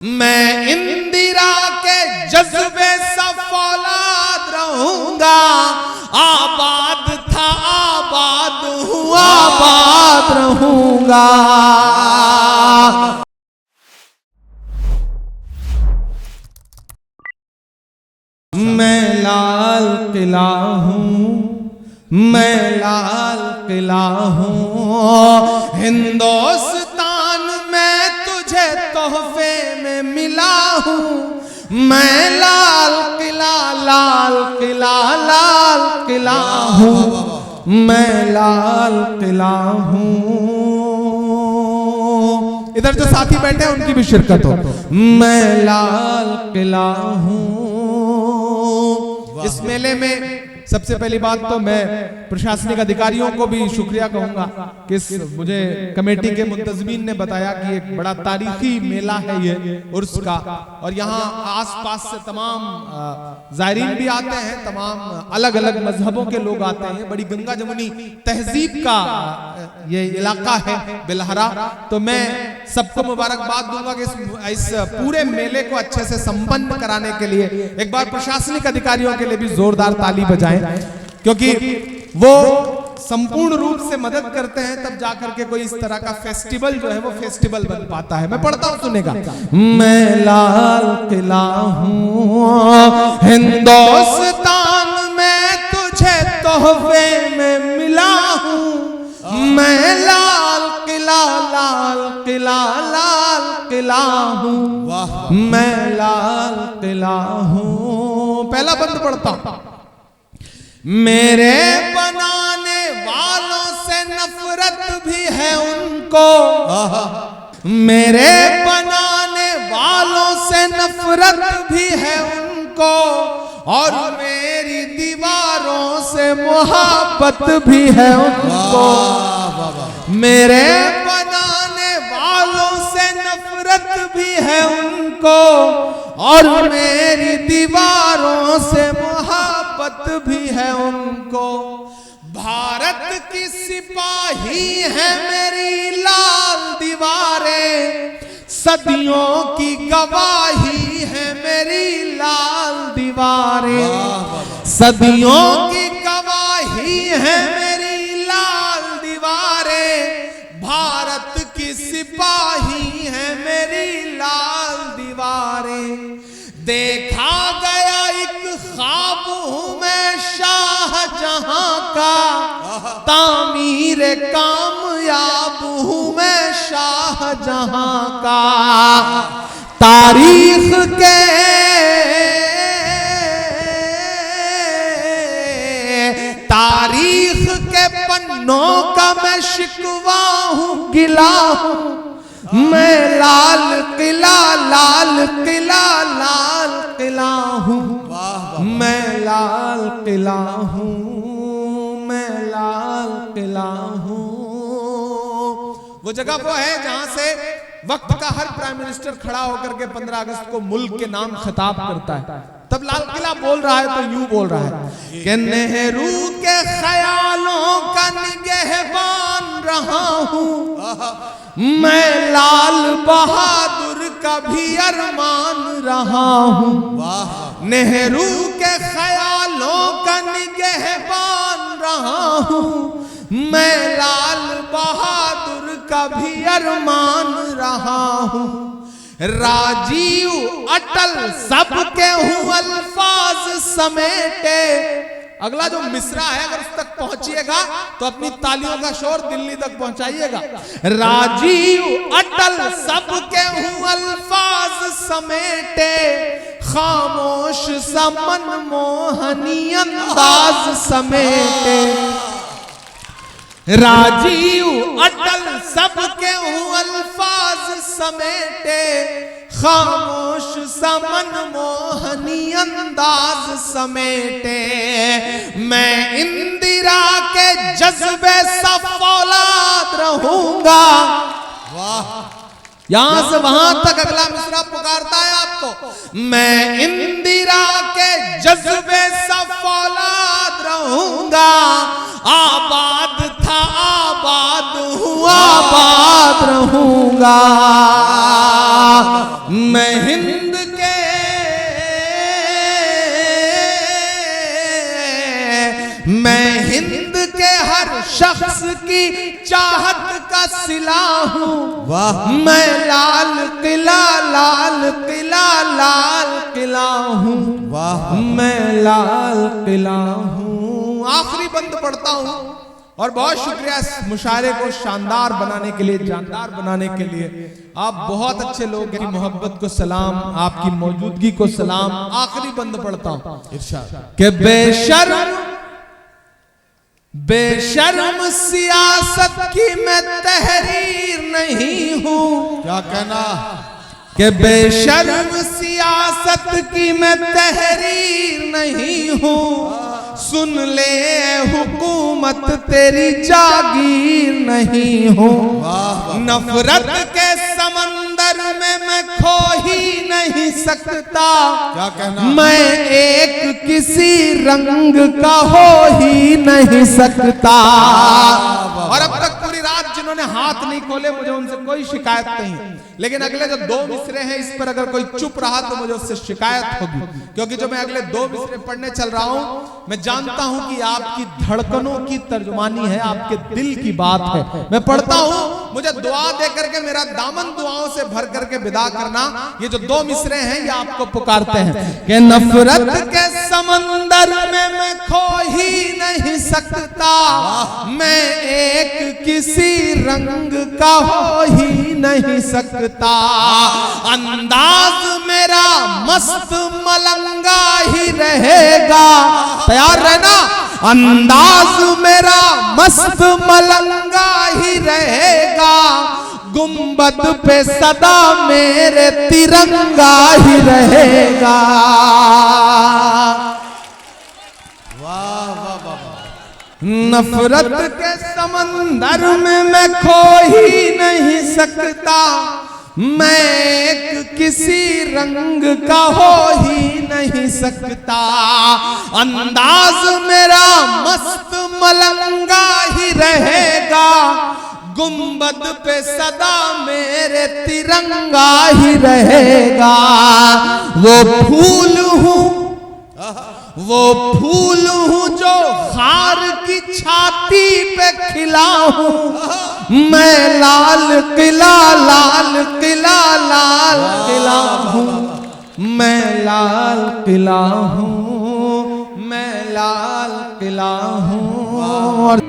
मैं इंदिरा के जज्बे सा फौलाद रहूंगा। आबाद था आबाद हूँ आबाद रहूंगा। मैं लाल किला हूँ, मैं लाल किला हूँ, हिंदुस्तान में तुझे तोहफे में मिला हूँ। मैं लाल किला लाल किला हूँ, मैं लाल किला हूँ। इधर जो साथी बैठे हैं उनकी भी शिरकत हो। मैं लाल किला हूँ। इस मेले में सबसे पहली बात तो मैं प्रशासनिक अधिकारियों को भी शुक्रिया कहूंगा कि मुझे कमेटी के मुंतजमीन ने बताया कि एक बड़ा तारीखी मेला है ये उर्स का, और यहाँ आसपास से तमाम ज़ायरीन भी आते हैं, तमाम अलग अलग मजहबों के लोग आते हैं। बड़ी गंगा जमुनी तहजीब का ये इलाका है बिलहरा। तो मैं सबको मुबारकबाद दूंगा कि इस पूरे मेले को अच्छे से संपन्न कराने के लिए एक बार प्रशासनिक अधिकारियों के लिए भी जोरदार ताली बजाएं, क्योंकि वो संपूर्ण रूप से मदद करते हैं, तब जाकर के कोई इस तरह का फेस्टिवल जो है वो फेस्टिवल बन पाता है। मैं पढ़ता हूं, सुनेगा। मैं लाल किला हूँ, हिंदुस्तान में तुझे तोहफे में मिला हूँ। मैं लाल किला हूँ, मैं लाल किला हूँ। पहला बंद पढ़ता हूं। मेरे बनाने वालों से नफरत भी है उनको, मेरे बनाने वालों से नफरत भी है उनको, और मेरी दीवारों से मोहब्बत भी है उनको। मेरे बनाने वालों से नफरत भी है उनको, और मेरी दीवारों से मोहब्बत भी है उनको। भारत की सिपाही है मेरी लाल दीवारें, सदियों की गवाही है मेरी लाल दीवारें, सदियों की गवाही है मेरी लाल दीवारें। भारत की सिपाही है मेरी लाल दीवारें। देखा गया एक ख्वाब हूं मैं शाहजहां का, तामीर कामयाब हूं मैं शाहजहां का। तारीख के पन्नों का मैं शिकवा हूं, गिला हूं। मैं लाल किला हूँ, मैं लाल किला हूँ, मैं लाल किला हूँ। वो जगह वो है जहां से वक्त का हर प्राइम मिनिस्टर खड़ा होकर के 15 अगस्त को मुल्क के नाम खिताब करता है। तब लाल किला बोल रहा है तो यूं बोल रहा है कि नेहरू के ख्यालों का निगहबान रहा हूं, मैं लाल बहादुर का भी अरमान रहा हूं। नेहरू के ख्यालों का निगहबान रहा हूं, मैं लाल बहादुर का भी अरमान रहा हूं। राजीव अटल सबके हूँ अल्फाज समेटे। अगला जो मिसरा है अगर उस तक पहुंचिएगा तो अपनी तालियों का शोर दिल्ली तक पहुंचाइएगा। राजीव अटल सबके हूँ अल्फाज समेटे, खामोश सा मनमोहनी अंदाज समेटे। राजीव अटल सबके हूँ अल्फाज समेटे, खामोश सा मनमोहनी अंदाज समेटे। मैं इंदिरा के जज्बे सा फौलाद रहूंगा। वाह, यहां से वहां तक अगला मिसरा पुकारता है आपको। मैं इंदिरा के जज्बे सा फौलाद रहूंगा। आबाद था आबाद हूँ आबाद रहूंगा। मैं हिंद के हर शख्स की चाहत का सिला हूँ। वाह मैं लाल किला हूँ। वाह मैं लाल किला हूँ। आखिरी बंद पढ़ता हूँ और बहुत शुक्रिया इस मुशायरे को शानदार बनाने के लिए, जानदार बनाने के लिए। आप बहुत अच्छे लोग हैं। मोहब्बत को सलाम, आपकी मौजूदगी को सलाम। आखिरी बंद पढ़ता हूँ। इरशाद के बेशर्म सियासत की मैं तहरीर नहीं हूँ। क्या कहना कि बेशर्म सियासत की मैं तहरीर नहीं हूँ। सुन ले हुकूमत तेरी जागीर नहीं हूँ। नफरत के समंदर में मैं खो ही नहीं सकता। क्या कहना मैं एक किसी रंग का हो ही नहीं सकता। और अब तक पूरी रात जिन्होंने हाथ नहीं खोले मुझे उनसे कोई शिकायत नहीं, लेकिन अगले जो 2 मिसरे हैं इस पर अगर कोई चुप रहा तो मुझे उससे शिकायत होगी, क्योंकि जो मैं अगले 2 मिसरे पढ़ने चल रहा हूं मैं जानता हूं कि आपकी धड़कनों की तर्जुमानी है, आपके दिल की बात है। मैं पढ़ता हूं, मुझे दुआ दे करके मेरा दामन दुआओं से भर करके विदा करना। ये जो 2 मिसरे हैं ये आपको पुकारते हैं कि नफरत के समंदर में मैं खो ही नहीं सकता। मैं एक किसी रंग का हो ही नहीं सकता। अंदाज मेरा मस्त मलंगा ही रहेगा। तैयार रहना। अंदाज मेरा मस्त मलंगा ही रहेगा। गुंबद पे सदा मेरे तिरंगा ही रहेगा। नफरत के समंदर में मैं खो ही नहीं सकता। मैं एक किसी रंग का हो ही नहीं सकता। अंदाज मेरा मस्त मलंगा ही रहेगा। गुंबद पे सदा मेरे तिरंगा ही रहेगा। वो फूल हूँ जो खार की छाती पे खिला हूँ। मैं लाल किला हूँ। मैं लाल किला हूँ। मैं लाल किला हूँ। और